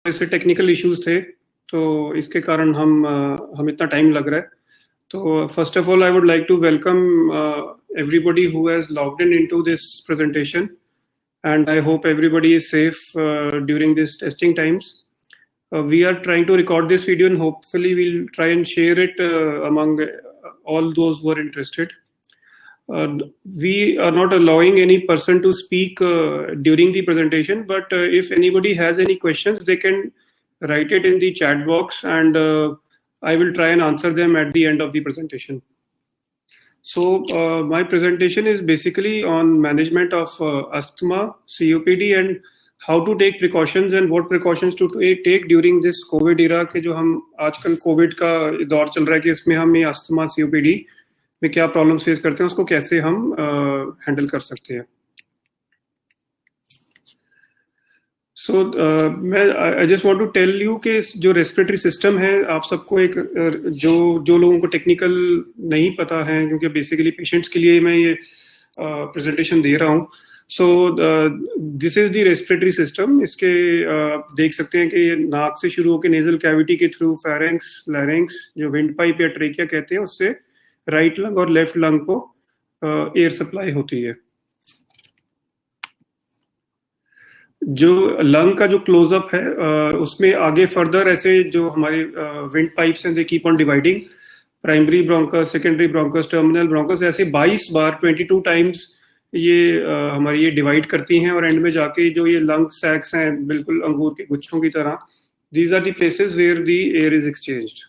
ऐसे technical issues थे, तो इसके कारण हम इतना टाइम लग रहा है. तो first of all I would like to welcome everybody who has logged in into this presentation, and I hope everybody is safe during these testing times. We are trying to record this video and hopefully we'll try and share it among all those who are interested. We are not allowing any person to speak during the presentation, but if anybody has any questions, they can write it in the chat box, and I will try and answer them at the end of the presentation. So my presentation is basically on management of asthma, COPD, and how to take precautions and what precautions to take during this COVID era के जो हम आजकल COVID का दौर चल रहा है कि इसमें हम ये अस्थमा COPD में क्या प्रॉब्लम फेस करते हैं, उसको कैसे हम हैंडल कर सकते हैं. So I just want to tell you कि जो रेस्पिरेटरी सिस्टम है, आप सबको एक जो लोगों को टेक्निकल नहीं पता है, क्योंकि बेसिकली पेशेंट्स के लिए मैं ये प्रेजेंटेशन दे रहा हूँ. सो this is the respiratory system. इसके देख सकते हैं कि नाक से शुरू होकर नेजल कैविटी के थ्रू फेरेंक्स, लैरिंक्स, जो विंड पाइप या ट्रेकिया कहते हैं, उससे राइट लंग और लेफ्ट लंग को एयर सप्लाई होती है. जो लंग का जो क्लोजअप है, उसमें आगे फर्दर ऐसे जो हमारे विंड पाइप्स हैं, they keep on dividing. Primary bronchus, secondary bronchus, terminal bronchus, ऐसे 22 बार 22 टाइम्स ये हमारी ये डिवाइड करती हैं, और एंड में जाके जो ये लंग सैक्स हैं बिल्कुल अंगूर के गुच्छों की तरह, these are the places where the air is exchanged.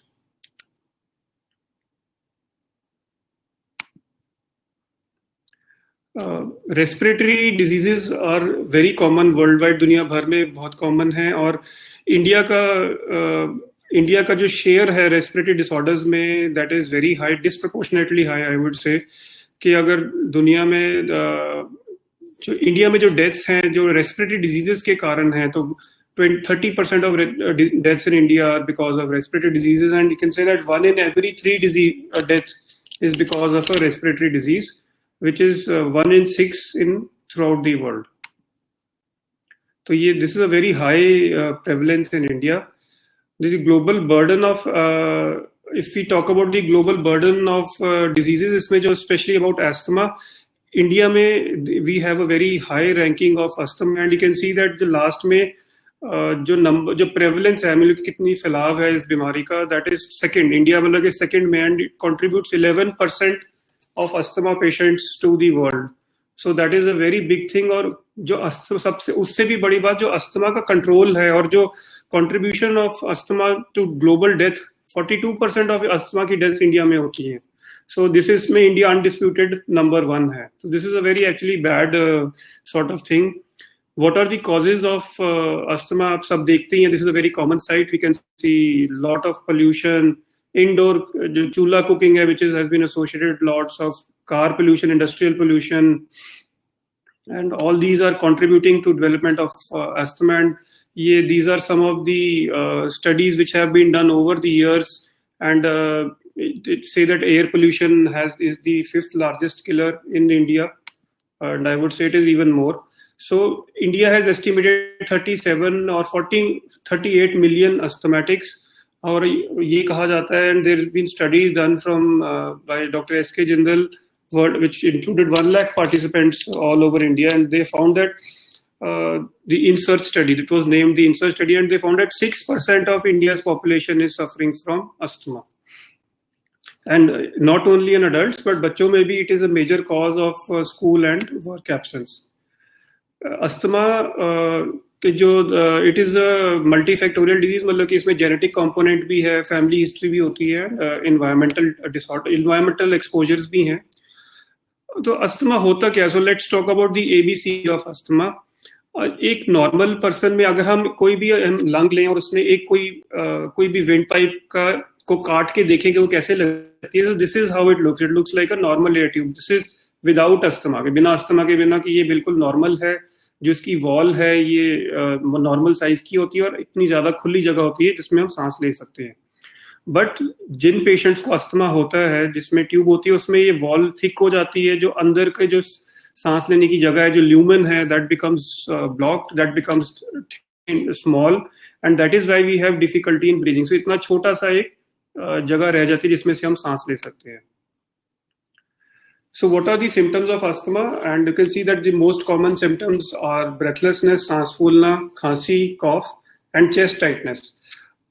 Respiratory diseases are very common worldwide, दुनिया भर में बहुत कॉमन है. और इंडिया का जो शेयर है रेस्पिरेटरी डिसऑर्डर्स में, that is very high, disproportionately high I would say. कि अगर दुनिया में जो इंडिया में जो डेथ्स हैं जो रेस्पिरेटरी डिजीजेस के कारण हैं, तो 30% of deaths in India are because of respiratory diseases, and you can say that 1 in every 3 deaths is because of a respiratory disease, which is 1 in 6 throughout the world. So this is a very high prevalence in India. The global burden of, if we talk about the global burden of diseases, इसमें जो especially about asthma, India में we have a very high ranking of asthma, and you can see that the last में जो prevalence है, मतलब कितनी फैलाव है इस बीमारी का, that is second. India मतलब कि second में, and it contributes 11% of asthma patients to the world. So that is a very big thing. और जो अस्थमा, सबसे उससे भी बड़ी बात, जो अस्थमा का कंट्रोल है और जो contribution of asthma to global death, 42% of asthma की डेथ्स इंडिया में होती हैं. सो दिस इज में इंडिया अनडिस्प्यूटेड नंबर 1 है. So this is a very actually bad sort of thing. What are the causes of asthma? आप सब देखते हैं, this is a very common sight. We can see lot of pollution, indoor जो चूल्हा cooking है, which has been associated lots of car pollution, industrial pollution, and all these are contributing to development of asthma. And these are some of the studies which have been done over the years, and it say that air pollution is the 5th largest killer in India, and I would say it is even more. So India has estimated 37 or 38 million asthmatics. और ये कहा जाता है, and there have been studies done from by Dr. S.K. Jindal, which included 1 lakh participants all over India, and they found that the INSEARCH study, it was named the INSEARCH study, and they found that 6% of India's population is suffering from asthma. And not only in adults, but बच्चों में भी it is a major cause of school and work absence. Asthma कि जो it is a multifactorial disease, मतलब कि इसमें genetic component भी है, फैमिली हिस्ट्री भी होती है, एनवायरमेंटल डिसऑर्डर, एनवायरमेंटल एक्सपोजर्स भी हैं. तो अस्थमा होता क्या? So let's talk about the ABC of asthma. एक नॉर्मल पर्सन में अगर हम कोई भी लंग लें और उसमें एक कोई भी विंड पाइप को काट के देखें कि वो कैसे लगती है, तो this is how it looks like a normal air tube. This is without asthma के, बिना अस्थमा के, बिना कि ये बिल्कुल नॉर्मल है. जो इसकी वॉल है ये नॉर्मल साइज की होती है और इतनी ज्यादा खुली जगह होती है जिसमें हम सांस ले सकते हैं. बट जिन पेशेंट्स को अस्थमा होता है जिसमें ट्यूब होती है, उसमें ये वॉल थिक हो जाती है, जो अंदर के जो सांस लेने की जगह है, जो ल्यूमेन है, that becomes blocked, that becomes small, and that is why we have difficulty in breathing. So इतना छोटा सा एक जगह रह जाती है जिसमें से हम सांस ले सकते हैं. So what are the symptoms of asthma? And you can see that the most common symptoms are breathlessness, सांस फूलना, खांसी, cough and chest tightness.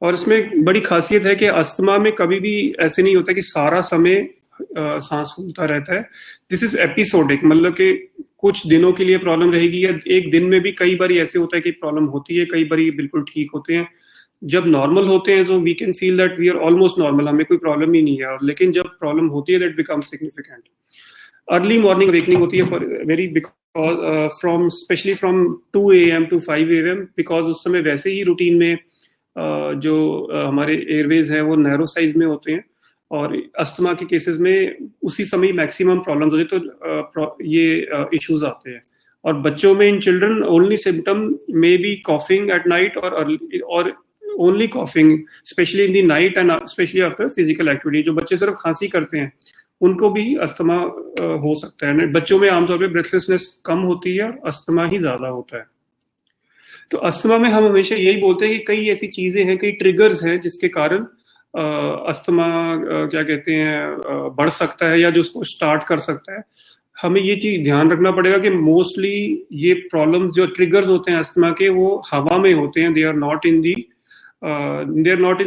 और इसमें बड़ी खासियत है कि अस्थमा में कभी भी ऐसे नहीं होता कि सारा समय सांस फूलता रहता है. दिस इज एपिसोडिक, मतलब कि कुछ दिनों के लिए प्रॉब्लम रहेगी या एक दिन में भी कई बार ऐसे होता है कि प्रॉब्लम होती है, कई बार बिल्कुल ठीक होते हैं. जब नॉर्मल होते हैं तो we can feel that we are almost normal, हमें कोई प्रॉब्लम ही नहीं है. लेकिन जब प्रॉब्लम होती है that become significant. Early morning awakening होती है for very because from specially from 2 AM to 5 AM, because उस समय वैसे ही रूटीन में जो हमारे एयरवेज हैं वो नैरो साइज में होते हैं और अस्थमा के केसेस में उसी समय मैक्सिमम प्रॉब्लम्स होते हैं, तो ये इश्यूज आते हैं. और बच्चों में in children only symptom may be coughing at night और only coughing specially in the night and specially after physical activity. जो बच्चे सिर्फ खांसी करते हैं उनको भी अस्थमा हो सकता है. बच्चों में आमतौर पे ब्रेथलेसनेस कम होती है, अस्थमा ही ज्यादा होता है. तो अस्थमा में हम हमेशा यही बोलते हैं कि कई ऐसी चीजें हैं, कई ट्रिगर्स हैं जिसके कारण अस्थमा क्या कहते हैं बढ़ सकता है या जो उसको स्टार्ट कर सकता है. हमें ये चीज ध्यान रखना पड़ेगा कि मोस्टली ये प्रॉब्लम्स जो ट्रिगर्स होते हैं अस्थमा के वो हवा में होते हैं. They are not in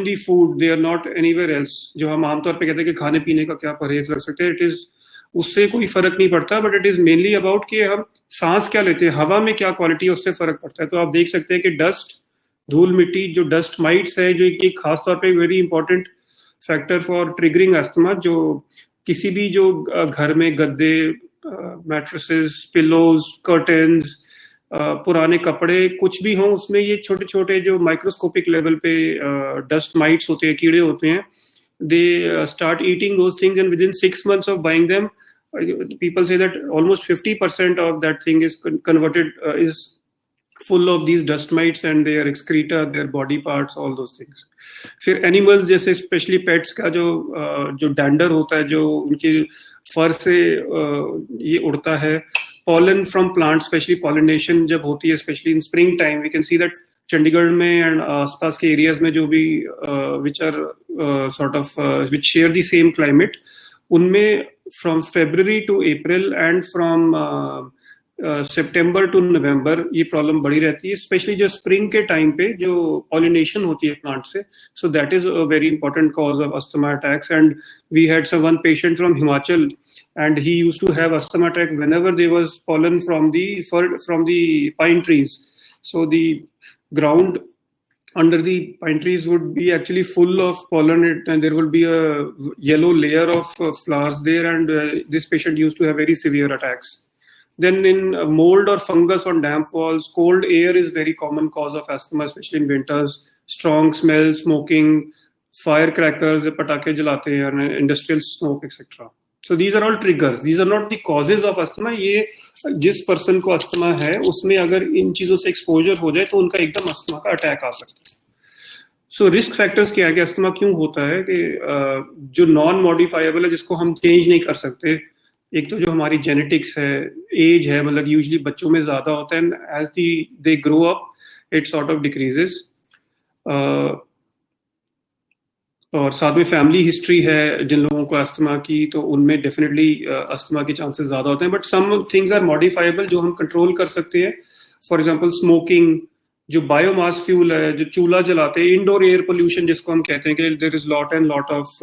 the food, they are not anywhere else. जो हम आमतौर पे कहते हैं कि खाने पीने का क्या परहेज रख सकते हैं, इट इज उससे कोई फर्क नहीं पड़ता, but it is mainly about कि हम सांस क्या लेते हैं, हवा में क्या क्वालिटी है उससे फर्क पड़ता है. तो आप देख सकते हैं कि डस्ट, धूल मिट्टी, जो डस्ट माइट्स है जो एक खास तौर पे very important factor for triggering asthma. जो किसी भी जो घर में गद्दे, मैट्रेसेस, पिलोज, कर्टन्स, पुराने कपड़े कुछ भी हों उसमें ये छोटे छोटे जो माइक्रोस्कोपिक लेवल पे डस्ट माइट्स होते हैं, कीड़े होते हैं, they start eating those things and within 6 months of buying them people say that almost 50% of that thing is converted is full of these dust mites and their excreta, their body parts, all those things. फिर animals जैसे specially pets का जो dander होता है जो उनके फर से ये उड़ता है. pollen from plants, specially pollination जब होती है specially in spring time, we can see that Chandigarh में एंड आसपास के एरियाज में जो भी which are sort of which share the same climate, उनमें from February to April and from September to November ये प्रॉब्लम बड़ी रहती है, स्पेशली जो स्प्रिंग के टाइम पे जो पॉलिनेशन होती है प्लांट से. So that is a very important cause of asthma attacks. And we had some one patient from Himachal and he used to have asthma attack whenever there was pollen from the pine trees. So the ground under the pine trees would be actually full of pollen and there will be a yellow layer of flowers there, and this patient used to have very severe attacks. Then in mold or fungus on damp walls, cold air is very common cause of asthma, especially in winters. Strong smell, smoking, firecrackers, patake jalate hain, industrial smoke, etc. So these are all triggers. These are not the causes of asthma. ये जिस person को asthma है उसमें अगर इन चीजों से exposure हो जाए तो उनका एकदम अस्थमा का अटैक आ सकता है. सो रिस्क फैक्टर्स क्या है कि अस्थमा क्यों होता है कि जो नॉन मॉडिफाइबल है जिसको हम चेंज नहीं कर सकते. एक तो जो हमारी जेनेटिक्स है, एज है, मतलब यूजुअली बच्चों में ज्यादा होता है, as they grow up it sort of decreases. और साथ में फैमिली हिस्ट्री है जिन लोगों को अस्थमा की, तो उनमें डेफिनेटली अस्थमा के चांसेस ज्यादा होते हैं. But some things are modifiable जो हम कंट्रोल कर सकते हैं. फॉर एग्जांपल स्मोकिंग, जो बायोमास फ्यूल है, जो चूल्हा जलाते हैं, इंडोर एयर पोल्यूशन जिसको हम कहते हैं कि there is lot of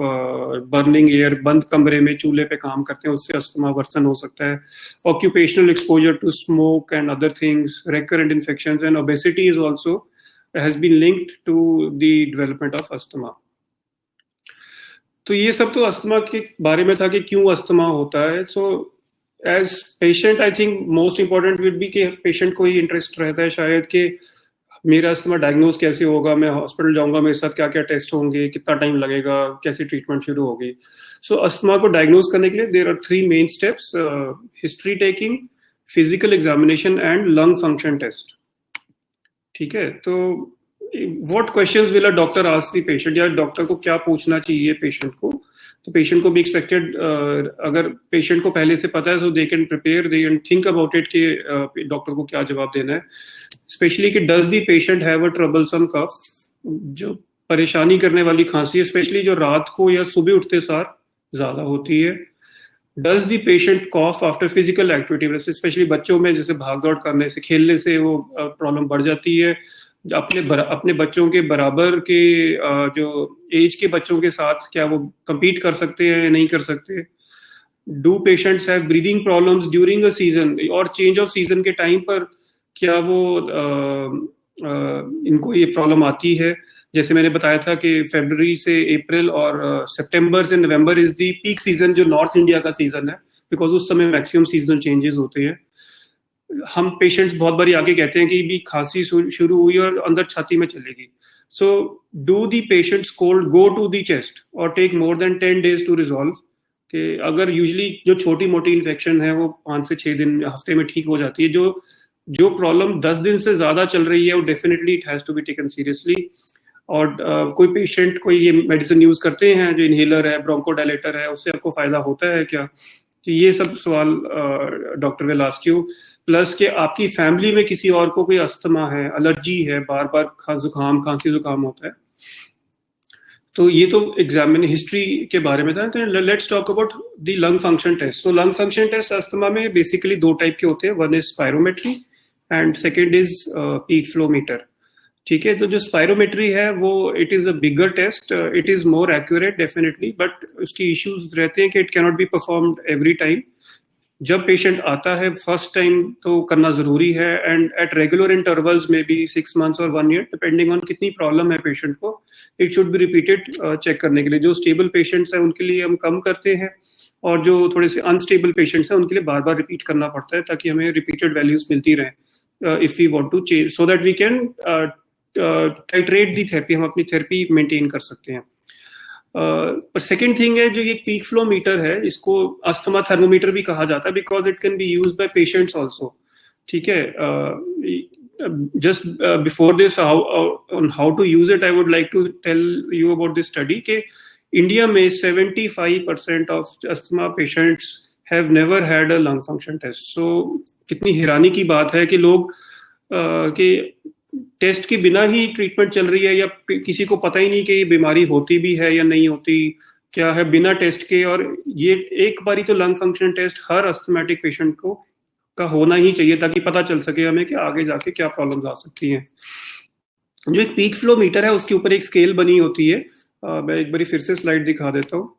burning air, बंद कमरे में चूल्हे पे काम करते हैं, उससे अस्थमा वर्सन हो सकता है. Occupational exposure to smoke and other things, recurrent infections and obesity is also has been linked to the development of asthma. तो ये सब तो अस्थमा के बारे में था कि क्यों अस्थमा होता है. So as patient I think most important will be कि पेशेंट को ही इंटरेस्ट रहता है शायद कि मेरा अस्थमा डायग्नोज कैसे होगा, मैं हॉस्पिटल जाऊंगा, मेरे साथ क्या क्या टेस्ट होंगे, कितना टाइम लगेगा, कैसी ट्रीटमेंट शुरू होगी. सो अस्थमा को डायग्नोज करने के लिए there are 3 main steps: history taking, physical examination and lung function test. ठीक है, तो what questions will a doctor ask the patient, या डॉक्टर को क्या पूछना चाहिए पेशेंट को तो पेशेंट को भी एक्सपेक्टेड, अगर पेशेंट को पहले से पता है तो they can prepare, they can think about it कि डॉक्टर को क्या जवाब देना है। स्पेशली कि does the patient have a troublesome cough, जो परेशानी करने वाली खांसी है, स्पेशली जो रात को या सुबह उठते सार ज्यादा होती है। Does the patient cough after physical activity, especially बच्चों में जैसे भाग दौड़ करने से, खेलने से वो प्रॉब्लम बढ़ जाती है। अपने बच्चों के बराबर के जो एज के बच्चों के साथ क्या वो compete कर सकते हैं या नहीं कर सकते। Do patients have breathing problems during a season, और चेंज ऑफ सीजन के टाइम पर क्या वो इनको ये प्रॉब्लम आती है। जैसे मैंने बताया था कि फरवरी से अप्रैल और सितंबर से November is the peak season, जो नॉर्थ इंडिया का सीजन है, बिकॉज उस समय मैक्सिमम सीजनल चेंजेस होते हैं। हम पेशेंट्स बहुत बारी आके कहते हैं कि भी खांसी शुरू हुई और अंदर छाती में चलेगी। So do the patients cold go to the chest और take more than 10 days to resolve. कि अगर यूजली जो छोटी मोटी इन्फेक्शन है वो 5 से 6 दिन हफ्ते में ठीक हो जाती है, जो प्रॉब्लम 10 दिन से ज्यादा चल रही है वो definitely it has to be taken seriously. और कोई पेशेंट कोई ये मेडिसिन यूज करते हैं, जो इनहेलर है, ब्रोंकोडायलेटर है, उससे आपको फायदा होता है क्या? तो ये सब सवाल doctor will ask you. Plus कि आपकी फैमिली में किसी और को कोई अस्थमा है, एलर्जी है, बार बार खांसी जुकाम होता है। तो ये तो एग्जामिन हिस्ट्री के बारे में था। तो let's talk about the lung function test. तो लंग फंक्शन टेस्ट अस्थमा में बेसिकली 2 टाइप के होते हैं, one is spirometry and second is peak flow meter. ठीक है, तो जो स्पायरोमेट्री है वो it is a bigger test, it is more accurate definitely, but उसकी इश्यूज रहते हैं कि it cannot be performed every time. जब पेशेंट आता है फर्स्ट टाइम तो करना जरूरी है, एंड एट रेगुलर इंटरवल्स में भी 6 months और 1 year डिपेंडिंग ऑन कितनी प्रॉब्लम है पेशेंट को, it should be repeated check करने के लिए। जो स्टेबल पेशेंट्स हैं उनके लिए हम कम करते हैं, और जो थोड़े से अनस्टेबल पेशेंट्स हैं उनके लिए बार बार रिपीट करना पड़ता है, ताकि हमें रिपीटेड वैल्यूज मिलती रहे if we want to change, so that we can titrate the therapy, हम अपनी थेरेपी मेंटेन कर सकते हैं। पर सेकेंड थिंग है जो ये पीक फ्लो मीटर है, इसको अस्थमा थर्मोमीटर भी कहा जाता है, because it can be used by patients also. ठीक है, just before this on how to use it, I would like to tell you about this study कि इंडिया में 75% of asthma patients have never had a lung function test. So कितनी हैरानी की बात है कि लोग कि टेस्ट के बिना ही ट्रीटमेंट चल रही है, या किसी को पता ही नहीं कि ये बीमारी होती भी है या नहीं होती, क्या है, बिना टेस्ट के। और ये एक बारी तो लंग फंक्शन टेस्ट हर अस्थमेटिक पेशेंट को का होना ही चाहिए, ताकि पता चल सके हमें कि आगे जाके क्या प्रॉब्लम्स आ सकती हैं। जो एक पीक फ्लो मीटर है उसके ऊपर एक स्केल बनी होती है, मैं एक बारी फिर से स्लाइड दिखा देता हूँ,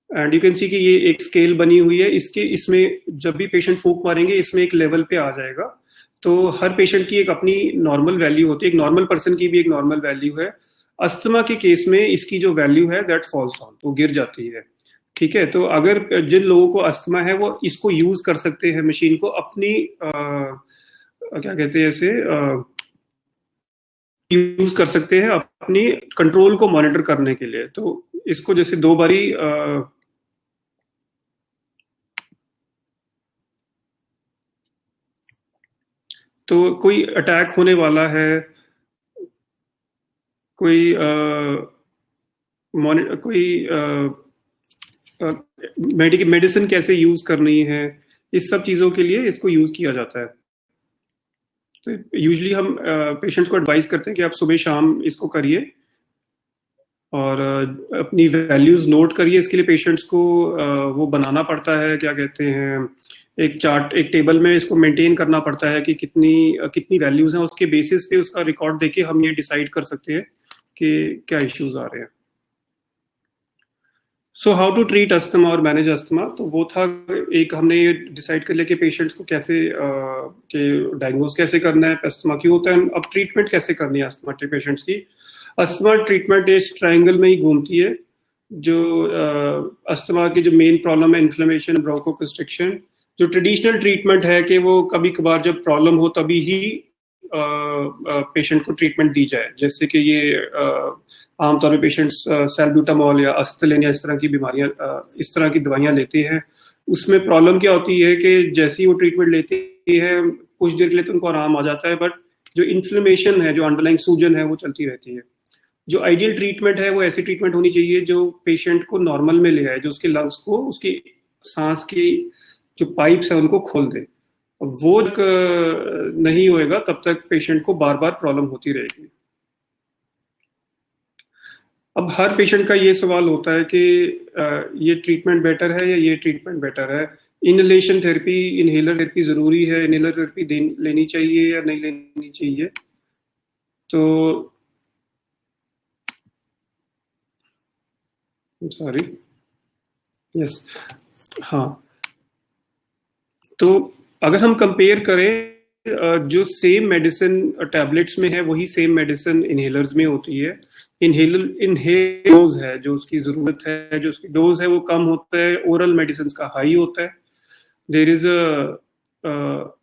एंड यू कैन सी कि ये एक स्केल बनी हुई है। इसमें जब भी पेशेंट फूंक मारेंगे इसमें एक लेवल पे आ जाएगा। तो हर पेशेंट की एक अपनी नॉर्मल वैल्यू होती है, एक नॉर्मल पर्सन की भी एक नॉर्मल वैल्यू है। अस्थमा के केस में इसकी जो वैल्यू है दैट फॉल्स डाउन, तो गिर जाती है। ठीक है, तो अगर जिन लोगों को अस्थमा है वो इसको यूज कर सकते हैं, मशीन को अपनी क्या कहते हैं इसे, यूज कर सकते हैं अपनी कंट्रोल को मॉनिटर करने के लिए। तो इसको जैसे 2 बारी तो कोई अटैक होने वाला है, कोई मेडिसिन कैसे यूज करनी है, इस सब चीजों के लिए इसको यूज किया जाता है। तो यूजुअली हम पेशेंट्स को एडवाइस करते हैं कि आप सुबह शाम इसको करिए और अपनी वैल्यूज नोट करिए। इसके लिए पेशेंट्स को वो बनाना पड़ता है, क्या कहते हैं, एक चार्ट, एक टेबल में इसको मेंटेन करना पड़ता है कि कितनी वैल्यूज हैं। उसके बेसिस पे उसका रिकॉर्ड देके हम ये डिसाइड कर सकते हैं कि क्या इश्यूज आ रहे हैं। So how to treat asthma और मैनेज अस्थमा, तो वो था एक, हमने ये डिसाइड कर लिया कि पेशेंट्स को कैसे डायग्नोज कैसे करना है, अस्थमा क्यों होता है, अब ट्रीटमेंट कैसे करनी है अस्थमेटिक पेशेंट्स की। अस्थमा ट्रीटमेंट इस ट्रायंगल में ही घूमती है। जो अस्थमा की जो मेन प्रॉब्लम है, इन्फ्लेमेशन, ब्रोंकोकंस्ट्रिक्शन। जो ट्रेडिशनल ट्रीटमेंट है कि वो कभी कभार जब प्रॉब्लम हो तभी ही पेशेंट को ट्रीटमेंट दी जाए, जैसे कि ये आमतौर पर पेशेंट्स सैल्ब्यूटामॉल या अस्थलिन या इस तरह की बीमारियां, इस तरह की दवाइयां लेते हैं। उसमें प्रॉब्लम क्या होती है कि जैसे ही वो ट्रीटमेंट लेते हैं कुछ देर के लिए तो उनको आराम आ जाता है, बट जो इन्फ्लेमेशन है, जो अंडरलाइंग सूजन है, वो चलती रहती है। जो आइडियल ट्रीटमेंट है वो ऐसी ट्रीटमेंट होनी चाहिए जो पेशेंट को नॉर्मल में ले आए, जो उसके लंग्स को, उसकी सांस की जो पाइप्स है उनको खोल दे। वो नहीं होएगा तब तक पेशेंट को बार बार प्रॉब्लम होती रहेगी। अब हर पेशेंट का ये सवाल होता है कि ये ट्रीटमेंट बेटर है या ये ट्रीटमेंट बेटर है, इनहेलेशन थेरेपी, इनहेलर थेरेपी जरूरी है, इनहेलर थेरेपी लेनी चाहिए या नहीं लेनी चाहिए। तो सॉरी, यस, हाँ, तो अगर हम कंपेयर करें जो सेम मेडिसिन टैबलेट्स में है वही सेम मेडिसिन इनहेलर्स में होती है। इनहेल डोज है जो उसकी जरूरत है, जो उसकी डोज है वो कम होता है, ओरल मेडिसिन का हाई होता है। There is a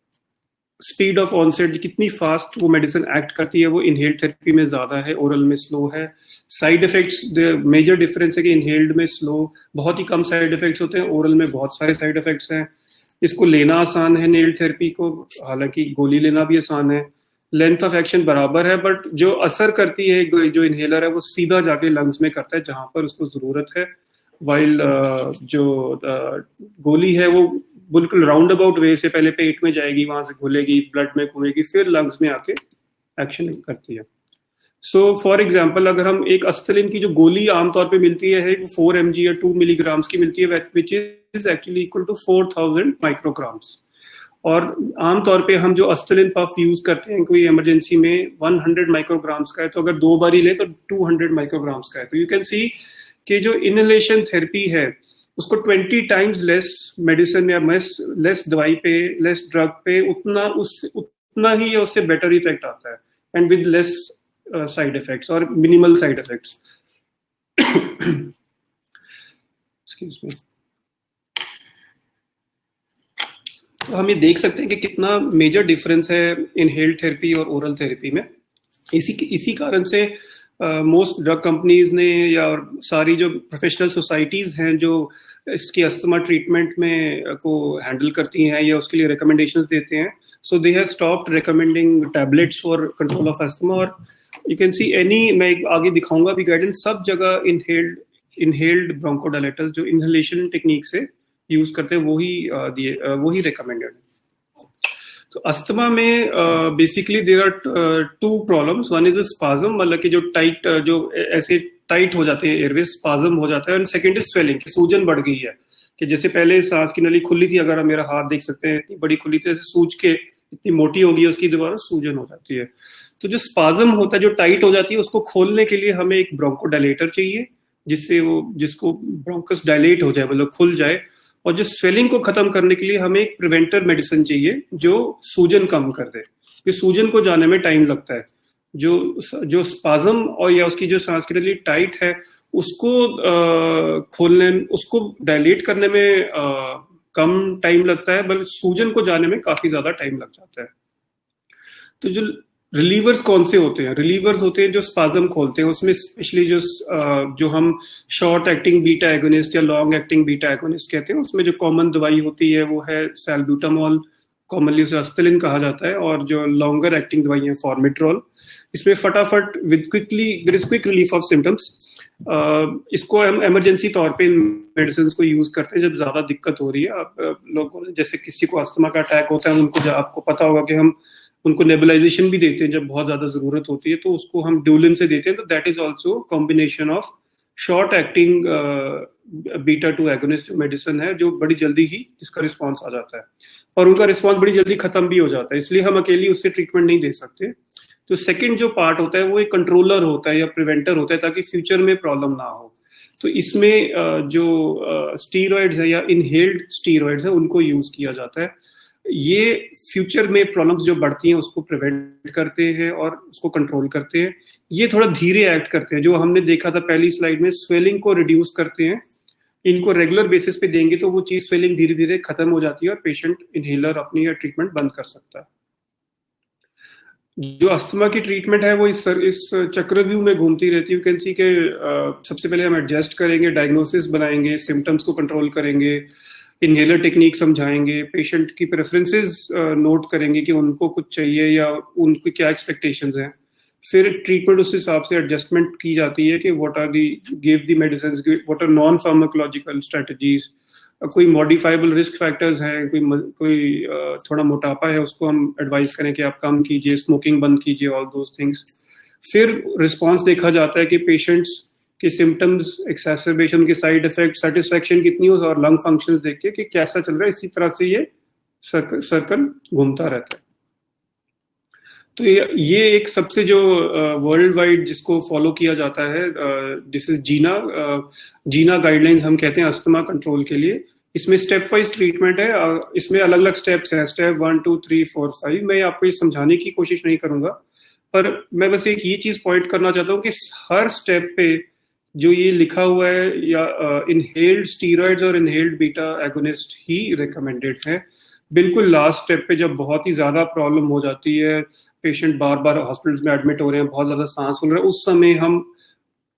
speed of onset, कितनी फास्ट वो मेडिसिन एक्ट करती है वो इनहेल्ड थेरेपी में ज्यादा है, ओरल में स्लो है। साइड इफेक्ट्स, मेजर डिफरेंस है कि इनहेल्ड में स्लो, बहुत ही कम साइड इफेक्ट्स होते हैं, ओरल में बहुत सारे साइड इफेक्ट्स हैं। इसको लेना आसान है नेल्ड थेरेपी को, हालांकि गोली लेना भी आसान है। लेंथ ऑफ एक्शन बराबर है, बट जो असर करती है जो इनहेलर है वो सीधा जाके लंग्स में करता है जहां पर उसको जरूरत है, वाइल जो गोली है वो बिल्कुल राउंड अबाउट वे से पहले पेट में जाएगी, वहां से घुलेगी, ब्लड में घूमेगी, फिर लंग्स में आके एक्शन करती है। सो फॉर एग्जाम्पल, अगर हम एक अस्तलिन की जो गोली आमतौर पे मिलती है वो 4 mg या 2 मिलीग्राम्स की मिलती है, which is actually equal to 4000 micrograms. और आमतौर पे हम जो अस्तलिन पफ यूज करते हैं कोई इमरजेंसी में 100 माइक्रोग्राम्स का है, तो अगर 2 बार ही ले तो 200 माइक्रोग्राम्स का है। तो यू कैन सी कि जो इनहेलेशन थेरेपी है उसको 20 टाइम्स लेस मेडिसिन या लेस दवाई पे, लेस ड्रग पे उतना ही या उससे बेटर इफेक्ट आता है, and with less side effects और minimal side effects. Excuse me. तो हम ये देख सकते हैं कि कितना मेजर डिफरेंस है इनहेल्ड थेरेपी और ओरल थेरेपी में। इसी कारण से मोस्ट ड्रग कंपनीज ने या सारी जो प्रोफेशनल सोसाइटीज हैं जो इसकी अस्थमा ट्रीटमेंट में को हैंडल करती हैं या उसके लिए रिकमेंडेशंस देते हैं, so they have stopped recommending tablets for control of asthma. और यू कैन सी मैं आगे दिखाऊंगा भी गाइडेंस, सब जगह इनहेल्ड ब्रोंकोडायलेटर्स जो इनहेलेशन टेक्निक से यूज करते हैं वही रिकमेंडेड है। तो अस्थमा में basically there are 2 problems. One is spasm, मतलब कि जो ऐसे टाइट हो जाते हैं एयरवे, स्पाज्म हो जाता है, एंड सेकंड इज स्वेलिंग, सूजन बढ़ गई है, कि जैसे पहले सांस की नली खुली थी, अगर आप मेरा हाथ देख सकते हैं इतनी बड़ी खुली थी, ऐसे सूज के इतनी मोटी हो गई है उसकी दोबारा सूजन हो जाती है। तो जो स्पाज्म होता है, जो टाइट हो जाती है, उसको खोलने के लिए हमें एक ब्रोंकोडायलेटर चाहिए जिसको ब्रोंकस डायलेट हो जाए, मतलब खुल जाए। और जो स्वेलिंग को खत्म करने के लिए हमें एक प्रिवेंटर मेडिसिन चाहिए जो सूजन कम कर दे, कि सूजन को जाने में टाइम लगता है। जो स्पाज्म और या उसकी जो सांस की नली टाइट है उसको खोलने, उसको डायलेट करने में कम टाइम लगता है, बल्कि सूजन को जाने में काफी ज्यादा टाइम लग जाता है। तो जो रिलीवर्स कौन से होते हैं? रिलीवर्स होते हैं जो स्पाज्म खोलते हैं, उसमें स्पेशली जो हम शॉर्ट एक्टिंग बीटा एगोनिस्ट या लॉन्ग एक्टिंग बीटा एगोनिस्ट कहते हैं, उसमें जो कॉमन दवाई होती है वो है सैल्ब्यूटामॉल, कॉमनली उसे अस्तलिन कहा जाता है, और जो लॉन्गर एक्टिंग दवाई है फॉर्मिट्रॉल। इसमें फटाफट there is quick relief of symptoms. इसको हम इमरजेंसी तौर पे इन मेडिसिन को यूज करते हैं जब ज्यादा दिक्कत हो रही है। आप लोगों ने, जैसे किसी को अस्थमा का अटैक होता है, उनको आपको पता होगा कि हम उनको नेबुलाइजेशन भी देते हैं जब बहुत ज्यादा जरूरत होती है, तो उसको हम ड्यूलिन से देते हैं। तो that is also combination of short acting beta 2 agonist medicine है, जो बड़ी जल्दी ही इसका रिस्पॉन्स आ जाता है, और उनका रिस्पॉन्स बड़ी जल्दी खत्म भी हो जाता है, इसलिए हम अकेली उससे ट्रीटमेंट नहीं दे सकते। तो सेकंड जो पार्ट होता है वो एक कंट्रोलर होता है या प्रिवेंटर होता है, ताकि फ्यूचर में प्रॉब्लम ना हो। तो इसमें जो स्टीरॉइड्स है या इनहेल्ड स्टीरॉइड्स है उनको यूज किया जाता है। ये फ्यूचर में प्रॉब्लम्स जो बढ़ती हैं उसको प्रिवेंट करते हैं और उसको कंट्रोल करते हैं। ये थोड़ा धीरे एक्ट करते हैं, जो हमने देखा था पहली स्लाइड में, स्वेलिंग को रिड्यूस करते हैं। इनको रेगुलर बेसिस पे देंगे तो वो चीज स्वेलिंग धीरे धीरे खत्म हो जाती है और पेशेंट इनहेलर अपनी या ट्रीटमेंट बंद कर सकता है। जो अस्थमा की ट्रीटमेंट है वो इस चक्रव्यूह में घूमती रहती है। यू कैन सी के सबसे पहले हम एडजस्ट करेंगे, डायग्नोसिस बनाएंगे, सिम्टम्स को कंट्रोल करेंगे, इनहेलर टेक्निक समझाएंगे, पेशेंट की प्रेफरेंसेस नोट करेंगे कि उनको कुछ चाहिए या उनकी क्या एक्सपेक्टेशंस हैं, फिर ट्रीटमेंट उस हिसाब से एडजस्टमेंट की जाती है कि what are the give the medicine, what are non pharmacological strategies, कोई मॉडिफाइबल रिस्क फैक्टर्स हैं, कोई थोड़ा मोटापा है उसको हम एडवाइस करें कि आप कम कीजिए, स्मोकिंग बंद कीजिए, ऑल दोज थिंग्स। फिर रिस्पॉन्स देखा जाता है कि पेशेंट्स के सिम्टम्स, एक्सेसरबेशन के साइड इफेक्ट, सेटिस्फेक्शन कितनी हो और लंग फंक्शन देख के कि कैसा चल रहा है। इसी तरह से ये सर्कल घूमता रहता है। तो ये एक सबसे जो वर्ल्ड वाइड जिसको फॉलो किया जाता है, दिस इज जीना गाइडलाइंस हम कहते हैं अस्थमा कंट्रोल के लिए। इसमें स्टेप वाइज ट्रीटमेंट है, इसमें अलग अलग स्टेप्स हैं, स्टेप 1 2 3 4 5। मैं आपको ये समझाने की कोशिश नहीं करूंगा, पर मैं बस एक ये चीज पॉइंट करना चाहता हूँ कि हर स्टेप पे जो ये लिखा हुआ है या इनहेल्ड स्टीरॉइड्स और इनहेल्ड बीटा एगोनिस्ट ही रिकमेंडेड है। बिल्कुल लास्ट स्टेप पे जब बहुत ही ज्यादा प्रॉब्लम हो जाती है, पेशेंट बार बार हॉस्पिटल में एडमिट हो रहे हैं, बहुत ज्यादा सांस फूल रहा है, उस समय हम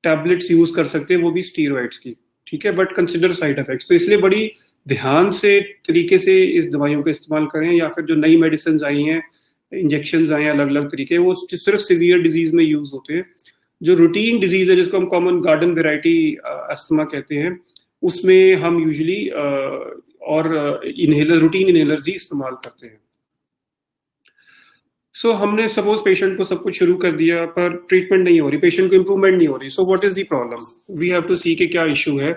टैबलेट्स यूज कर सकते हैं, वो भी स्टीरॉइड्स की, ठीक है, बट कंसिडर साइड इफेक्ट्स। तो इसलिए बड़ी ध्यान से तरीके से इस दवाइयों का इस्तेमाल करें, या फिर जो नई मेडिसिन आई हैं, इंजेक्शन आए हैं अलग अलग तरीके, वो सिर्फ सीवियर डिजीज में यूज होते हैं। जो रूटीन डिजीज है जिसको हम कॉमन गार्डन वेराइटी अस्थमा कहते हैं, उसमें हम यूजुअली और इनहेलर, रूटीन इनहेलर्स ही इस्तेमाल करते हैं। सो हमने सपोज पेशेंट को सब कुछ शुरू कर दिया पर ट्रीटमेंट नहीं हो रही, पेशेंट को इम्प्रूवमेंट नहीं हो रही। So what is the problem? We have to see कि क्या इशू है।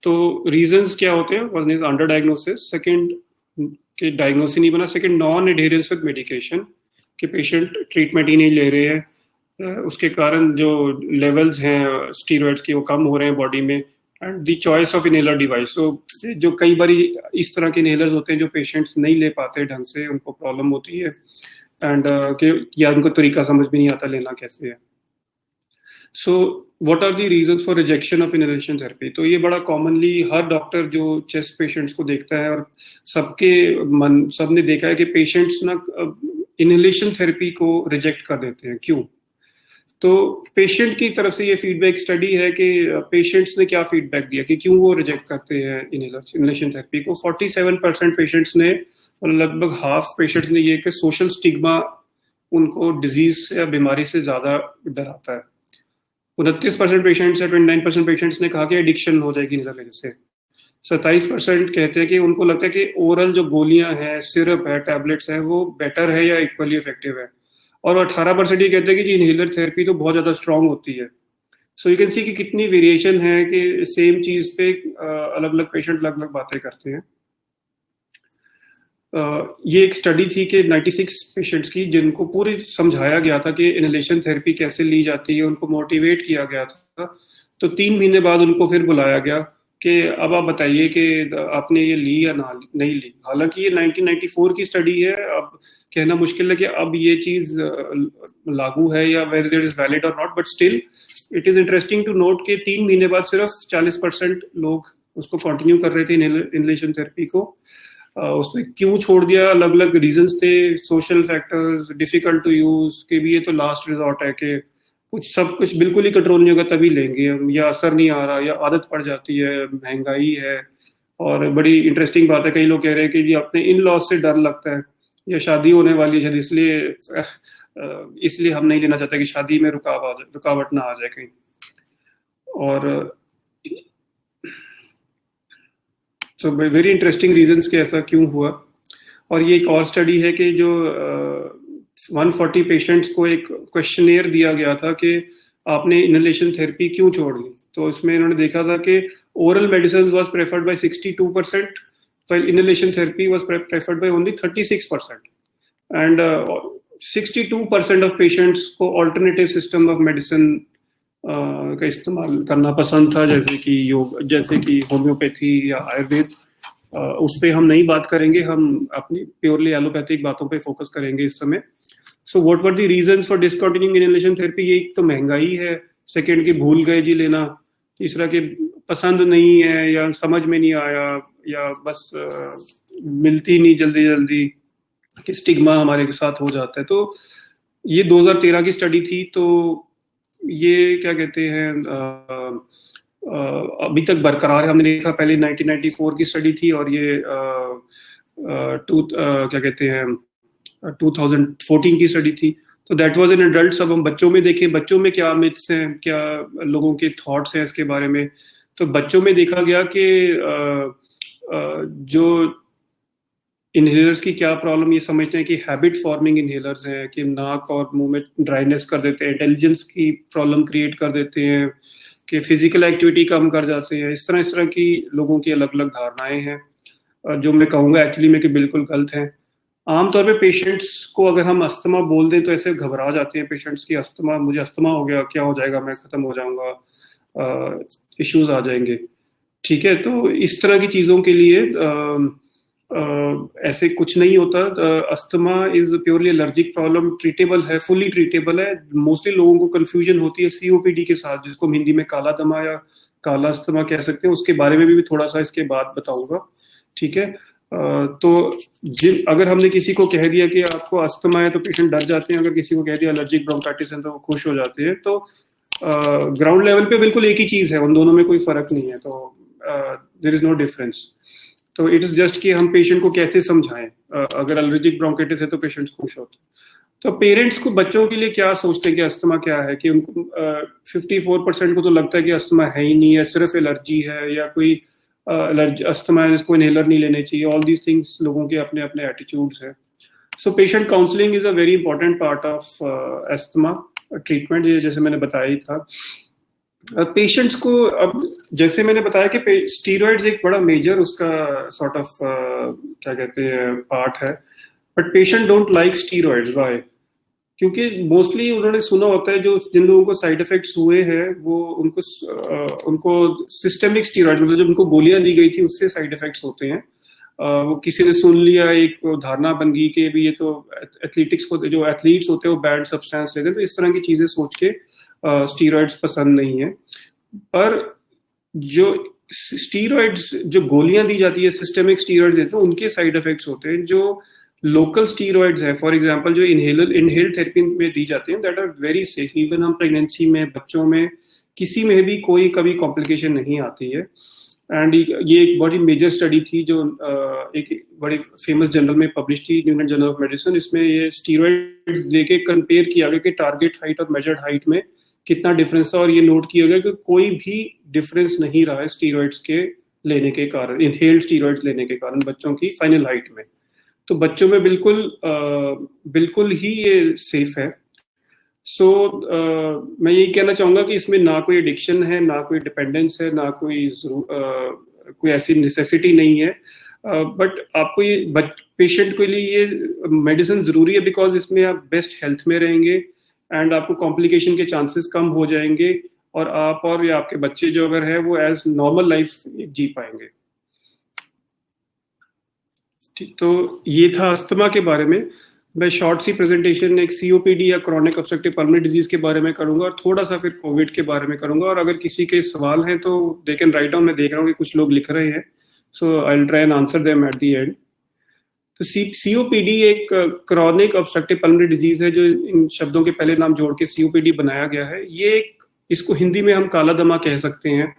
तो रीजंस क्या होते हैं? One is under diagnosis, second कि डायग्नोसिस नहीं बना, second non adherence with medication, कि पेशेंट ट्रीटमेंट ही नहीं ले रहे हैं, उसके कारण जो लेवल्स हैं स्टीरॉइड्स के वो कम हो रहे हैं बॉडी में, and the choice of inhaler device. तो जो कई बार इस तरह के इनहेलर्स होते हैं जो पेशेंट्स नहीं ले पाते ढंग से, उनको प्रॉब्लम होती है, एंड या उनको तरीका समझ भी नहीं आता लेना कैसे है। So what are the reasons for rejection of inhalation therapy? तो ये बड़ा कॉमनली हर डॉक्टर जो चेस्ट पेशेंट्स को देखता है और सबने देखा है कि पेशेंट्स ना इनहेलेशन थेरेपी को रिजेक्ट कर देते हैं। क्यों? तो पेशेंट की तरफ से ये फीडबैक स्टडी है कि पेशेंट्स ने क्या फीडबैक दिया कि क्यों वो रिजेक्ट करते हैं इनहेलेशन थेरेपी को। 47% पेशेंट्स ने, और लगभग हाफ पेशेंट्स ने ये कि सोशल स्टिग्मा उनको डिजीज या बीमारी से ज्यादा डराता है। 29% पेशेंट्स या 29% पेशेंट्स ने कहा कि एडिक्शन हो जाएगी इनहेलर वजह से। 27% कहते हैं कि उनको लगता है कि ओरल जो गोलियां हैं, सिरप है, टैबलेट्स है, वो बेटर है या इक्वली इफेक्टिव है। और 18% ये कहते हैं कि जी इनहेलर थेरेपी तो बहुत ज्यादा स्ट्रांग होती है। सो यू कैन सी कि कितनी वेरिएशन है कि सेम चीज पे अलग अलग पेशेंट अलग अलग बातें करते हैं। ये एक स्टडी थी कि 96 पेशेंट्स की, जिनको पूरी समझाया गया था कि इनहेलेशन थेरेपी कैसे ली जाती है, उनको मोटिवेट किया गया था। तो 3 महीने बाद उनको फिर बुलाया गया कि अब आप बताइए कि आपने ये ली या ना नहीं ली। हालांकि ये 1994 की स्टडी है, अब कहना मुश्किल है कि अब ये चीज लागू है या वेदर इट इज वैलिड और not, but still it is interesting to note कि 3 महीने बाद सिर्फ 40% लोग उसको कंटिन्यू कर रहे थे इनहेलेशन थेरेपी को। उसमें क्यों छोड़ दिया? अलग अलग रीजंस थे, social factors, difficult to use, के भी ये तो लास्ट रिजॉर्ट है कि सब कुछ बिल्कुल ही कंट्रोल नहीं होगा तभी लेंगे हम, या असर नहीं आ रहा, या आदत पड़ जाती है, महंगाई है। और बड़ी इंटरेस्टिंग बात है, कई लोग कह रहे हैं कि जी अपने इन लॉज से डर लगता है, या शादी होने वाली है शायद इसलिए हम नहीं लेना चाहते कि शादी में रुकावट ना आ जाए कहीं। और सो वेरी इंटरेस्टिंग रीजंस कि ऐसा क्यों हुआ। और ये एक और स्टडी है कि जो 140 पेशेंट्स को एक क्वेश्चनेयर दिया गया था कि आपने इनहेलेशन थेरेपी क्यों छोड़ दी। तो इसमें इन्होंने देखा था कि oral medicine was preferred bye 62%, while inhalation therapy was preferred by only 36%, and 62% of patients को alternative system of medicine का इस्तेमाल करना पसंद था, जैसे कि योग, जैसे कि होम्योपैथी या आयुर्वेद। उस पर हम नहीं बात करेंगे, हम अपनी प्योरली एलोपैथिक बातों पे फोकस करेंगे इस समय। So what were the reasons for discontinuing inhalation therapy? ये एक तो महंगाई है, सेकेंड की भूल गए जी लेना, तीसरा की पसंद नहीं है या समझ में नहीं आया, या बस मिलती नहीं जल्दी कि स्टिग्मा हमारे के साथ हो जाता है। तो ये 2013 की स्टडी थी। तो ये क्या कहते हैं अभी तक बरकरार है। हमने देखा पहले 1994 की स्टडी थी और ये क्या कहते हैं 2014 की स्टडी थी। तो दैट वाज इन एडल्ट्स। अब हम बच्चों में देखें, बच्चों में क्या मिथ्स हैं, क्या लोगों के थॉट्स हैं इसके बारे में। तो बच्चों में देखा गया कि जो इनहेलर्स की क्या प्रॉब्लम, ये समझते हैं कि हैबिट फॉर्मिंग इनहेलर्स हैं, कि नाक और मुंह में ड्राइनेस कर देते हैं, इंटेलिजेंस की प्रॉब्लम क्रिएट कर देते हैं, कि फिजिकल एक्टिविटी कम कर जाते हैं। इस तरह की लोगों की अलग अलग धारणाएं हैं, जो मैं कहूँगा एक्चुअली में कि बिल्कुल गलत हैं। आमतौर पे पेशेंट्स को अगर हम अस्थमा बोल दें तो ऐसे घबरा जाते हैं पेशेंट्स की, अस्थमा, मुझे अस्थमा हो गया, क्या हो जाएगा, मैं खत्म हो जाऊंगा, इश्यूज आ जाएंगे। ठीक है, तो इस तरह की चीज़ों के लिए ऐसे कुछ नहीं होता। Asthma is purely allergic problem, treatable है, फुली ट्रीटेबल है। मोस्टली लोगों को कंफ्यूजन होती है सीओपीडी के साथ, जिसको हम हिंदी में काला दमा या काला अस्थमा कह सकते हैं। उसके बारे में भी थोड़ा सा इसके बाद बताऊंगा। ठीक है, तो अगर हमने किसी को कह दिया कि आपको अस्थमा है तो पेशेंट डर जाते हैं, अगर किसी को कह दिया एलर्जिक ब्रोंकाइटिस है तो वो खुश हो जाते हैं। तो ग्राउंड लेवल पे बिल्कुल एक ही चीज है, उन दोनों में कोई फर्क नहीं है। तो देयर इज नो डिफरेंस। तो इट इज जस्ट कि हम पेशेंट को कैसे समझाएं। अगर एलर्जिक ब्रोंकाइटिस है तो पेशेंट्स खुश होते हैं। तो पेरेंट्स को बच्चों के लिए क्या सोचते हैं कि अस्थमा क्या है, कि उनको 54% को तो लगता है कि अस्थमा है ही नहीं है, सिर्फ एलर्जी है, या कोई एलर्जी अस्थमा है जिसको इनहेलर नहीं लेने चाहिए। ऑल दीज थिंग्स लोगों के अपने अपने एटीट्यूड्स है। So patient counselling is a very important part of asthma treatment, जैसे मैंने बताया ही था। पेशेंट्स को, अब जैसे मैंने बताया कि स्टीरॉइड्स एक बड़ा मेजर उसका सॉर्ट ऑफ क्या कहते हैं पार्ट है, but patient don't like steroids. Why? क्योंकि मोस्टली उन्होंने सुना होता है, जो जिन लोगों को साइड इफेक्ट्स हुए हैं वो उनको सिस्टेमिक स्टीरॉइड, मतलब जब उनको गोलियां दी गई थी उससे साइड इफेक्ट्स होते हैं। वो किसी ने सुन लिया, एक धारणा बन गई कि भी ये तो एथलेटिक्स को, जो एथलीट्स होते हैं वो बैड सब्सटेंस लेते हैं, तो इस तरह की चीजें सोच के स्टीरॉइड्स पसंद नहीं है। पर जो स्टीरॉइड्स, जो गोलियां दी जाती है, सिस्टेमिक स्टीरॉइड्स देते हैं, उनके साइड इफेक्ट्स होते हैं। जो लोकल स्टीरॉइड्स है, फॉर एग्जांपल जो इनहेल थेरेपी में दी जाती हैं, that are very safe. Even हम प्रेगनेंसी में, बच्चों में, किसी में भी कोई कभी कॉम्प्लिकेशन नहीं आती है। एंड ये एक बड़ी मेजर स्टडी थी जो एक बड़ी फेमस जर्नल में पब्लिश थी, new England journal of medicine. इसमें ये स्टीरॉइड्स लेके कंपेयर किया गया कि टारगेट हाइट और मेजर्ड हाइट में कितना डिफरेंस था, और ये नोट किया गया कि कोई भी डिफरेंस नहीं रहा है स्टीरॉइड्स के लेने के कारण, इनहेल्ड स्टीरॉइड्स लेने के कारण बच्चों की फाइनल हाइट में। तो बच्चों में बिल्कुल ही ये सेफ है। सो मैं यही कहना चाहूंगा कि इसमें ना कोई एडिक्शन है, ना कोई डिपेंडेंस है, ना कोई ऐसी नेसेसिटी नहीं है। बट आपको ये पेशेंट के लिए ये मेडिसिन जरूरी है, बिकॉज इसमें आप बेस्ट हेल्थ में रहेंगे एंड आपको कॉम्प्लिकेशन के चांसेस कम हो जाएंगे, और आप और या आपके बच्चे जो अगर है वो एज नॉर्मल लाइफ जी पाएंगे। ठीक, तो ये था अस्थमा के बारे में। मैं शॉर्ट सी प्रेजेंटेशन एक सीओपीडी या क्रॉनिक ऑब्स्ट्रक्टिव पल्मोनरी डिजीज के बारे में करूंगा, और थोड़ा सा फिर कोविड के बारे में करूंगा। और अगर किसी के सवाल हैं तो दे कैन राइट डाउन। मैं देख रहा हूँ कि कुछ लोग लिख रहे हैं, so I will try and answer them at the end. तो सीओपीडी एक क्रॉनिक ऑब्स्ट्रक्टिव पल्मोनरी डिजीज है, जो इन शब्दों के पहले नाम जोड़ के सीओपीडी बनाया गया है। ये इसको हिंदी में हम काला दमा कह सकते हैं।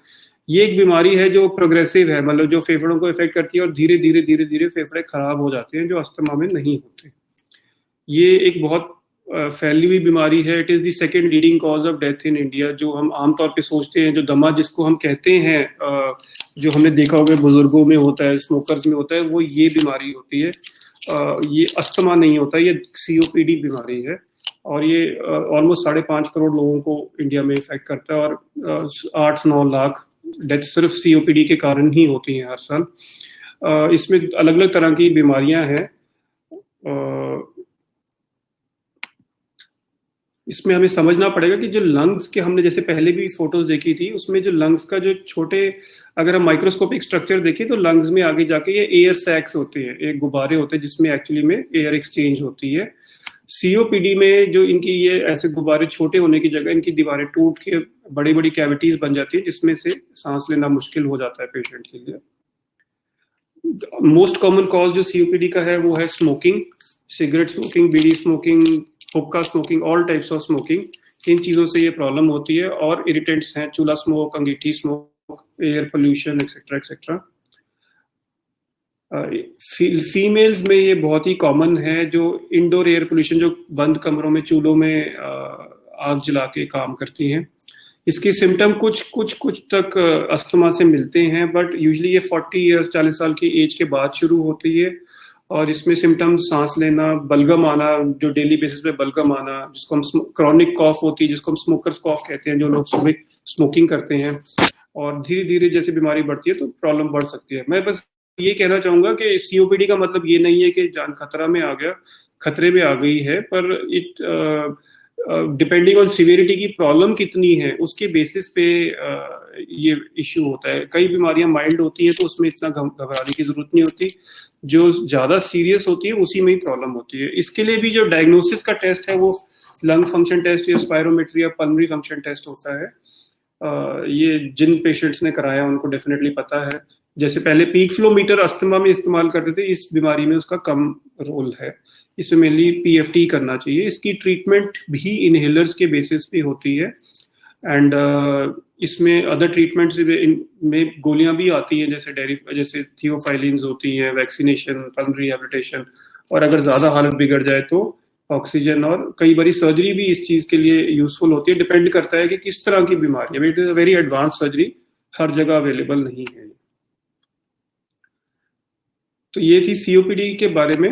ये एक बीमारी है जो प्रोग्रेसिव है, मतलब जो फेफड़ों को इफेक्ट करती है और धीरे धीरे फेफड़े खराब हो जाते हैं, जो अस्थमा में नहीं होते। ये एक बहुत फैली हुई बीमारी है। It is the second leading cause of death in India. जो हम आमतौर पे सोचते हैं, जो दमा जिसको हम कहते हैं, जो हमने देखा होगा बुजुर्गों में होता है, स्मोकर्स में होता है, वो ये बीमारी होती है। ये अस्थमा नहीं होता, ये सीओपीडी बीमारी है। और ये ऑलमोस्ट 5.5 करोड़ लोगों को इंडिया में इफेक्ट करता है, और 8-9 लाख डेथ सिर्फ सीओपीडी के कारण ही होती हैं हर साल। इसमें अलग अलग तरह की बीमारियां हैं। इसमें हमें समझना पड़ेगा कि जो लंग्स के, हमने जैसे पहले भी फोटोज देखी थी, उसमें जो लंग्स का जो छोटे, अगर हम माइक्रोस्कोपिक स्ट्रक्चर देखें तो लंग्स में आगे जाके ये एयर सैक्स होते हैं, एक गुब्बारे होते हैं जिसमें एक्चुअली में एयर एक्सचेंज होती है। सीओपीडी में जो इनकी ये ऐसे गुब्बारे छोटे होने की जगह इनकी दीवारें टूट के बड़ी बड़ी कैविटीज बन जाती है, जिसमें से सांस लेना मुश्किल हो जाता है पेशेंट के लिए। मोस्ट कॉमन कॉज जो सीओपीडी का है वो है smoking, cigarette smoking, bidi smoking, hookah smoking, all types of smoking. इन चीजों से ये प्रॉब्लम होती है। और इरिटेंट्स हैं, chulha smoke, angithi smoke, air pollution, etcetera etcetera. Females में ये बहुत ही कॉमन है, जो इंडोर एयर पोल्यूशन, जो बंद कमरों में चूल्हों में आग जला के काम करती हैं। इसके सिम्टम कुछ कुछ कुछ तक अस्थमा से मिलते हैं, बट यूजुअली ये 40 ईयर्स 40 साल की एज के बाद शुरू होती है। और इसमें सिम्टम्स सांस लेना, बलगम आना, जो डेली बेसिस पे बलगम आना, जिसको हम क्रॉनिक कॉफ होती है, जिसको हम स्मोकर्स कॉफ कहते हैं, जो लोग सुबह स्मोकिंग करते हैं। और धीरे धीरे जैसे बीमारी बढ़ती है तो प्रॉब्लम बढ़ सकती है। मैं बस ये कहना चाहूंगा कि सीओपीडी का मतलब ये नहीं है कि जान खतरा में आ गया, खतरे में आ गई है, पर इट डिपेंडिंग ऑन सिवियरिटी की प्रॉब्लम कितनी है उसके बेसिस पे ये इश्यू होता है। कई बीमारियां माइल्ड होती हैं तो उसमें इतना घबराने की जरूरत नहीं होती, जो ज्यादा सीरियस होती है उसी में ही प्रॉब्लम होती है। इसके लिए भी जो डायग्नोसिस का टेस्ट है वो लंग फंक्शन टेस्ट या स्पायरोमेट्री या पल्मोनरी फंक्शन टेस्ट होता है। ये जिन पेशेंट्स ने कराया उनको डेफिनेटली पता है। जैसे पहले पीक फ्लो मीटर अस्थमा में इस्तेमाल करते थे, इस बीमारी में उसका कम रोल है। इसमें मेनली पीएफटी करना चाहिए। इसकी ट्रीटमेंट भी इनहेलर्स के बेसिस पे होती है, एंड इसमें अदर ट्रीटमेंट्स में गोलियां भी आती हैं, जैसे थियोफाइलिन्स होती हैं, वैक्सीनेशन, पल्मोनरी रिहैबिलिटेशन, और अगर ज्यादा हालत बिगड़ जाए तो ऑक्सीजन, और कई बारी सर्जरी भी इस चीज के लिए यूजफुल होती है। डिपेंड करता है कि किस तरह की बीमारी है। It is a very advance surgery, हर जगह अवेलेबल नहीं है। तो ये थी सीओपीडी के बारे में।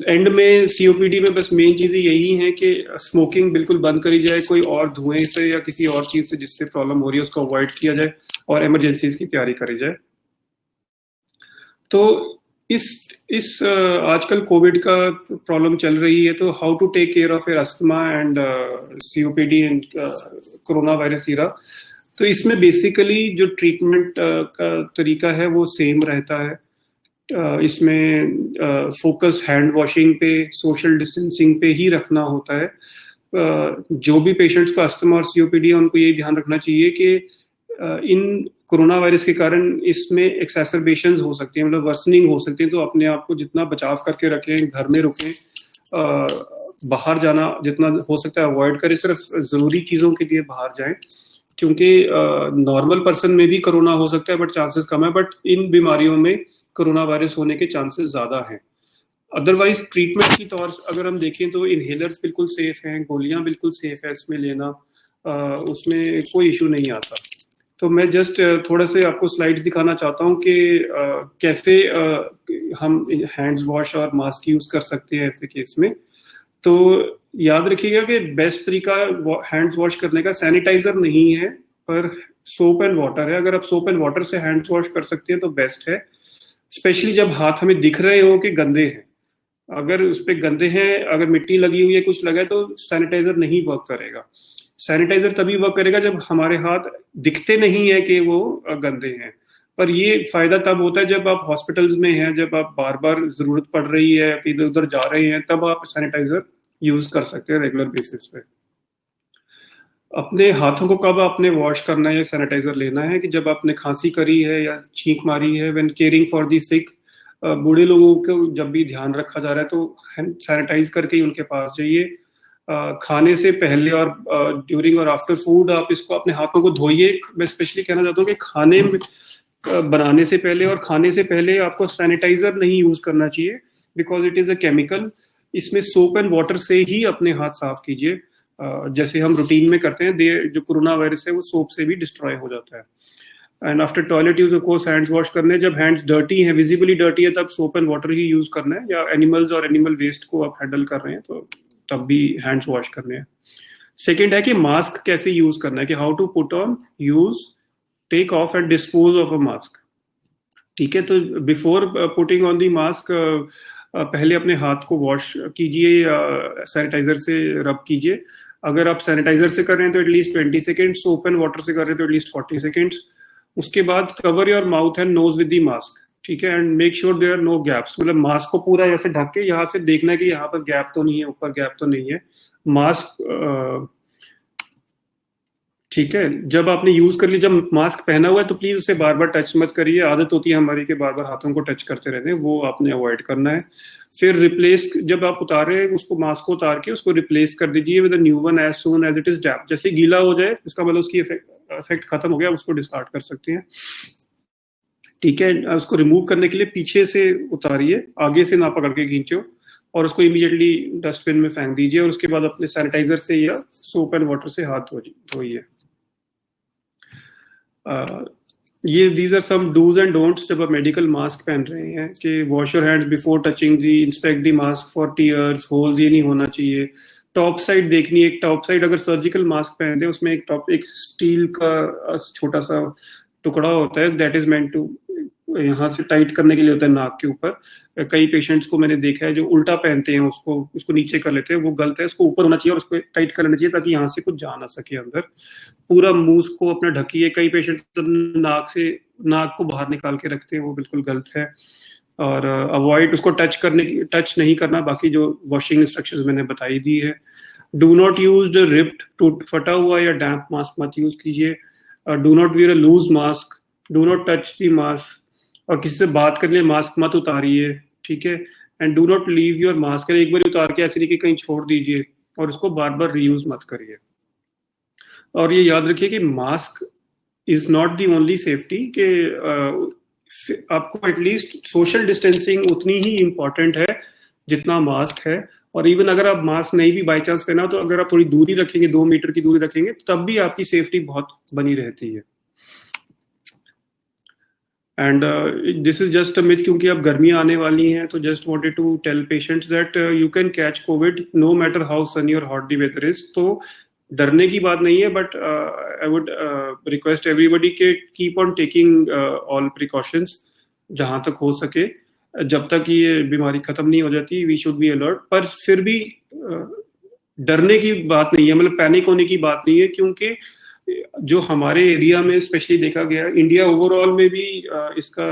एंड में सीओपीडी में बस मेन चीजें यही हैं कि स्मोकिंग बिल्कुल बंद करी जाए, कोई और धुएं से या किसी और चीज से जिससे प्रॉब्लम हो रही है उसको अवॉइड किया जाए, और इमरजेंसीज की तैयारी करी जाए। तो इस आजकल कोविड का प्रॉब्लम चल रही है, तो how to take care of your asthma and COPD and corona virus era. तो इसमें बेसिकली जो ट्रीटमेंट का तरीका है वो सेम रहता है। इसमें फोकस हैंड वॉशिंग पे, सोशल डिस्टेंसिंग पे ही रखना होता है। जो भी पेशेंट्स को अस्थमा और सीओपीडी है उनको ये ध्यान रखना चाहिए कि इन कोरोना वायरस के कारण इसमें एक्सेसरबेशंस हो सकती है, मतलब वर्सनिंग हो सकती है। तो अपने आप को जितना बचाव करके रखें, घर में रुकें, बाहर जाना जितना हो सकता है अवॉइड करें, सिर्फ जरूरी चीजों के लिए बाहर जाएं, क्योंकि नॉर्मल पर्सन में भी कोरोना हो सकता है बट चांसेस कम है, बट इन बीमारियों में कोरोना वायरस होने के चांसेस ज्यादा हैं। अदरवाइज ट्रीटमेंट की तौर अगर हम देखें तो इनहेलर्स बिल्कुल सेफ हैं, गोलियां बिल्कुल सेफ है इसमें लेना, उसमें कोई इशू नहीं आता। तो मैं जस्ट थोड़ा से आपको स्लाइड्स दिखाना चाहता हूँ कि कैसे हम हैंड्स वॉश और मास्क यूज कर सकते हैं ऐसे केस में। तो याद रखिएगा कि बेस्ट तरीका हैंड्स वॉश करने का सैनिटाइजर नहीं है, पर सोप एंड वाटर है। अगर आप सोप एंड वाटर से हैंड्स वॉश कर सकते हैं तो बेस्ट है, स्पेशली जब हाथ हमें दिख रहे हो कि गंदे हैं। अगर उस पर गंदे हैं, अगर मिट्टी लगी हुई है, कुछ लगा है, तो सैनिटाइजर नहीं वर्क करेगा। सैनिटाइजर तभी वर्क करेगा जब हमारे हाथ दिखते नहीं है कि वो गंदे हैं। पर ये फायदा तब होता है जब आप हॉस्पिटल्स में हैं, जब आप बार बार जरूरत पड़ रही है, इधर उधर जा रहे हैं, तब आप सैनिटाइजर यूज कर सकते हैं रेगुलर बेसिस पे। अपने हाथों को कब आपने वॉश करना है या सैनिटाइजर लेना है कि जब आपने खांसी करी है या छींक मारी है। व्हेन केयरिंग फॉर दी सिक, बूढ़े लोगों को जब भी ध्यान रखा जा रहा है तो सैनिटाइज करके ही उनके पास जाइए। खाने से पहले और ड्यूरिंग और आफ्टर फूड आप इसको अपने हाथों को धोइए। मैं स्पेशली कहना चाहता हूँ कि खाने में बनाने से पहले और खाने से पहले आपको सैनिटाइजर नहीं यूज करना चाहिए, because it is a chemical. इसमें सोप एंड वाटर से ही अपने हाथ साफ कीजिए, जैसे हम रूटीन में करते हैं। जो कोरोना वायरस है वो सोप से भी डिस्ट्रॉय हो जाता है। And after toilet use of course hands wash करने। जब हैंड्स डर्टी हैं, विजिबली डर्टी है, तब soap and water he use करना है। या एनिमल्स और एनिमल वेस्ट को आप हैंडल कर रहे हैं तो तब भी हैंड्स वॉश करने हैं। सेकेंड है कि मास्क कैसे यूज करना है, कि how to put on, use, take off and dispose of a mask. ठीक है, तो before putting on the mask पहले अपने हाथ को वॉश कीजिए या सैनिटाइजर से रब कीजिए। अगर आप सैनिटाइजर से कर रहे हैं तो at least 20 second, soap and water से कर रहे हैं तो एटलीस्ट 40 सेकेंड्स। उसके बाद cover your mouth and nose with the mask. ठीक है, and make sure there are no gaps. मतलब मास्क को पूरा ऐसे ढक के यहाँ से देखना है कि यहाँ पर गैप तो नहीं है, ऊपर गैप तो नहीं है। मास्क ठीक है, जब आपने यूज कर लिया, जब मास्क पहना हुआ है तो प्लीज उसे बार बार टच मत करिए। आदत होती है हमारी कि बार बार हाथों को टच करते रहते हैं, वो आपने अवॉइड करना है। फिर रिप्लेस, जब आप उतारे उसको, मास्क को उतार के उसको रिप्लेस कर दीजिए with a new one as soon as it is damp. जैसे गीला हो जाए इसका मतलब उसकी इफेक्ट खत्म हो गया, उसको डिस्कार्ड कर सकते हैं। ठीक है, उसको रिमूव करने के लिए पीछे से उतारिए, आगे से ना पकड़ के खींचो, और उसको इमीडिएटली डस्टबिन में फेंक दीजिए, और उसके बाद अपने सैनिटाइजर से या सोप एंड वाटर से हाथ धोइए। ये these are some dos and don'ts जब आप मेडिकल मास्क पहन रहे हैं, कि wash your hands before touching the, inspect the mask for tears, holes ये नहीं होना चाहिए। टॉप साइड देखनी है, एक टॉप साइड अगर सर्जिकल मास्क पहनते हैं उसमें एक स्टील का छोटा सा टुकड़ा होता है, दैट इज मेंट टू यहाँ से टाइट करने के लिए होता है नाक के ऊपर। कई पेशेंट्स को मैंने देखा है जो उल्टा पहनते हैं, उसको नीचे कर लेते हैं, वो गलत है, उसको ऊपर होना चाहिए और उसको टाइट कर लेना चाहिए ताकि यहाँ से कुछ जा ना सके अंदर। पूरा मुंह को अपना ढकिए। कई पेशेंट नाक को बाहर निकाल के रखते हैं, वो बिल्कुल गलत है। और अवॉइड उसको टच नहीं करना। बाकी जो वॉशिंग इंस्ट्रक्शंस मैंने बताई दी है। डू नॉट यूज रिप्ड फटा हुआ या डैम्प मास्क मत यूज कीजिए। Do not wear a loose mask. Do not touch the mask. और किसी से बात करने मास्क मत उतारिए, ठीक है। And do not leave your mask, एक बार उतार के ऐसे नहीं कि कहीं छोड़ दीजिए, और उसको बार बार रीयूज मत करिए। और ये याद रखिए कि mask is not the only safety, कि आपको एटलीस्ट सोशल डिस्टेंसिंग उतनी ही इम्पोर्टेंट है जितना मास्क है। और इवन अगर आप मास्क नहीं भी बाई चांस पहना, तो अगर आप थोड़ी दूरी रखेंगे, 2 मीटर की दूरी रखेंगे, तब भी आपकी सेफ्टी बहुत बनी रहती है। And this is just a myth, क्योंकि अब गर्मियां आने वाली हैं, तो just wanted to tell patients that you can catch covid no matter how sunny और हॉट द वेदर इज। तो डरने की बात नहीं है, but I would request everybody के keep on taking all precautions जहां तक हो सके, जब तक ये बीमारी खत्म नहीं हो जाती। We should be alert. पर फिर भी डरने की बात नहीं है, मतलब पैनिक होने की बात नहीं है, क्योंकि जो हमारे एरिया में स्पेशली देखा गया, इंडिया ओवरऑल में भी इसका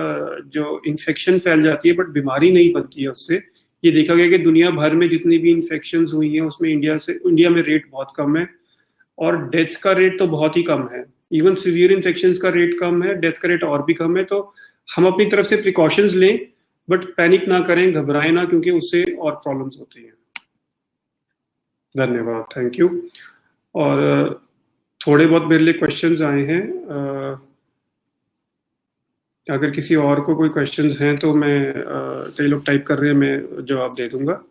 जो इन्फेक्शन फैल जाती है बट बीमारी नहीं बनती है उससे। ये देखा गया कि दुनिया भर में जितनी भी इन्फेक्शंस हुई हैं उसमें इंडिया में रेट बहुत कम है, और डेथ का रेट तो बहुत ही कम है। इवन सीवियर इन्फेक्शंस का रेट कम है, डेथ का रेट और भी कम है। तो हम अपनी तरफ से प्रिकॉशंस लें, बट पैनिक ना करें, घबराएं ना, क्योंकि उससे और प्रॉब्लम्स होती हैं। धन्यवाद, थैंक यू। और थोड़े बहुत मेरे लिए क्वेश्चंस आए हैं। अगर किसी और को कोई क्वेश्चंस हैं तो मैं, कई लोग टाइप कर रहे हैं, मैं जवाब दे दूंगा।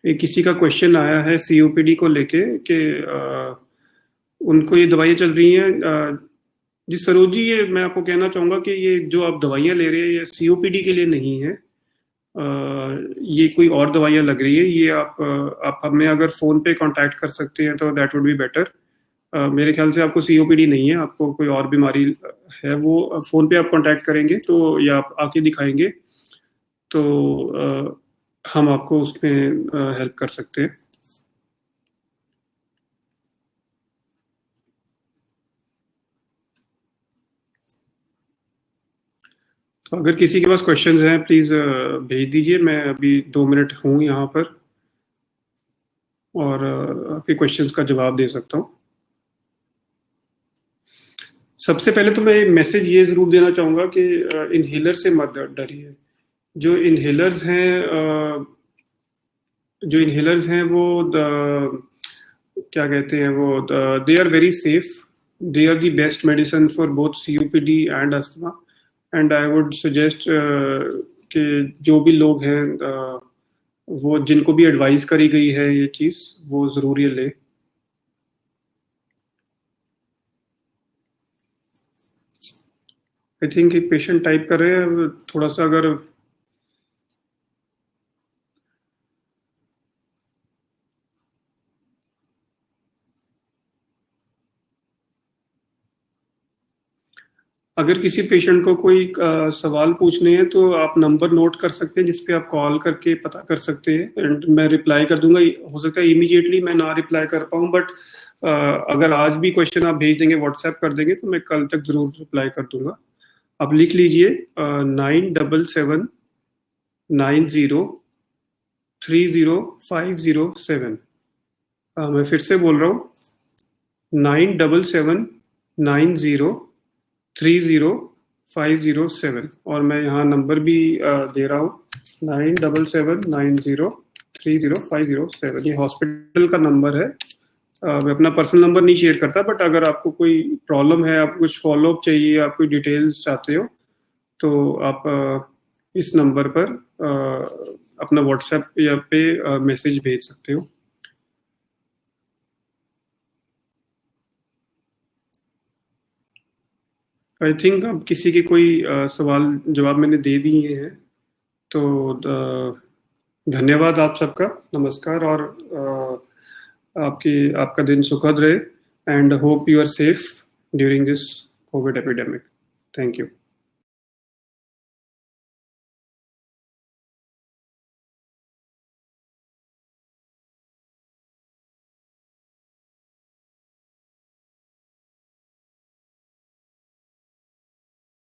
एक किसी का क्वेश्चन आया है COPD को लेके, कि उनको ये दवाइयाँ चल रही हैं। जी सरोज जी, ये मैं आपको कहना चाहूँगा कि ये जो आप दवाइयाँ ले रहे हैं ये COPD के लिए नहीं है। ये कोई और दवाइयाँ लग रही है। ये आप हमें अगर फ़ोन पे कांटेक्ट कर सकते हैं तो दैट वुड बी बेटर। मेरे ख्याल से आपको COPD नहीं है, आपको कोई और बीमारी है। वो फ़ोन पे आप कांटेक्ट करेंगे तो, या आप आके दिखाएंगे तो हम आपको उसमें हेल्प कर सकते हैं। तो अगर किसी के पास क्वेश्चंस हैं प्लीज़ भेज दीजिए। मैं अभी 2 मिनट हूँ यहाँ पर और आपके क्वेश्चंस का जवाब दे सकता हूँ। सबसे पहले तो मैं एक मैसेज ये ज़रूर देना चाहूँगा कि इन्हेलर से मत डरिए। जो इन्हेलर्स हैं वो क्या कहते हैं वो, they are very safe. They are the best medicine for both COPD and asthma. And I would suggest कि जो भी लोग हैं वो जिनको भी एडवाइस करी गई है ये चीज़, वो ज़रूर ये ले। आई थिंक एक पेशेंट टाइप कर रहे हैं, थोड़ा सा अगर किसी पेशेंट को कोई सवाल पूछने हैं तो आप नंबर नोट कर सकते हैं जिस पे आप कॉल करके पता कर सकते हैं, एंड मैं रिप्लाई कर दूंगा। हो सकता है इमीडिएटली मैं ना रिप्लाई कर पाऊँ, बट अगर आज भी क्वेश्चन आप भेज देंगे, व्हाट्सएप कर देंगे, तो मैं कल तक जरूर रिप्लाई कर दूंगा। आप लिख लीजिए 9779030507। मैं फिर से बोल रहा हूँ 9779030507। और मैं यहाँ नंबर भी दे रहा हूँ 9779030507। ये हॉस्पिटल का नंबर है, मैं अपना पर्सनल नंबर नहीं शेयर करता, बट अगर आपको कोई प्रॉब्लम है, आप कुछ फॉलोअप चाहिए, आप कोई डिटेल्स चाहते हो, तो आप इस नंबर पर अपना व्हाट्सएप या पे मैसेज भेज सकते हो। आई थिंक अब किसी के कोई सवाल जवाब मैंने दे दिए हैं, तो धन्यवाद आप सबका, नमस्कार, और आपका दिन सुखद रहे, and hope you are safe during this covid epidemic. Thank you.